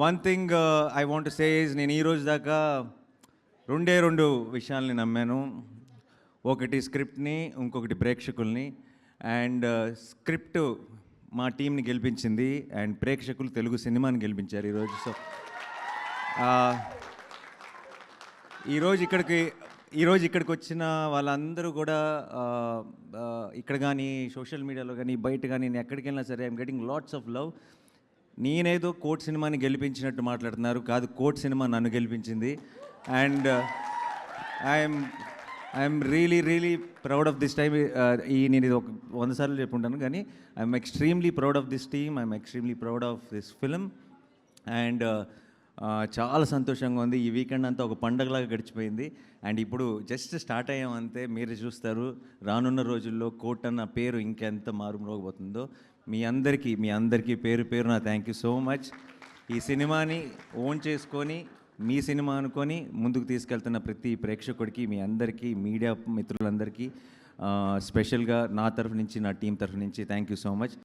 One thing I want say is నేను ఈ రోజు దాకా రెండు విషయాల్ని నమ్మాను. ఒకటి స్క్రిప్ట్ని, ఇంకొకటి ప్రేక్షకుల్ని. అండ్ స్క్రిప్ట్ మా టీంని గెలిపించింది అండ్ ప్రేక్షకులు తెలుగు సినిమాని గెలిపించారు ఈరోజు. సో ఈరోజు ఇక్కడికి వచ్చిన వాళ్ళందరూ కూడా ఇక్కడ కానీ సోషల్ మీడియాలో కానీ బయట కానీ నేను ఎక్కడికి వెళ్ళినా సరే I'm getting lots of love. నేనేదో కోర్ట్ సినిమాని గెలిపించినట్టు మాట్లాడుతున్నారు, కాదు కోర్ట్ సినిమా నన్ను గెలిపించింది. And I'm really proud of this time. నేను ఇది ఒక 100 సార్లు చెప్పుంటాను, కానీ I'm extremely proud of this team, I'm extremely proud of this film. And చాలా సంతోషంగా ఉంది. ఈ వీకెండ్ అంతా ఒక పండగలాగా గడిచిపోయింది. అండ్ ఇప్పుడు జస్ట్ స్టార్ట్ అయ్యామంతే. మీరు చూస్తారు రానున్న రోజుల్లో కోర్ట్ అన్న పేరు ఇంకెంత మారుమోగబోతుందో. మీ అందరికీ పేరు నా థ్యాంక్ యూ సో మచ్. ఈ సినిమాని ఓన్ చేసుకొని మీ సినిమా అనుకొని ముందుకు తీసుకెళ్తున్న ప్రతి ప్రేక్షకుడికి, మీ అందరికీ, మీడియా మిత్రులందరికీ స్పెషల్గా నా తరఫు నుంచి, నా టీం తరఫు నుంచి థ్యాంక్ యూ సో మచ్.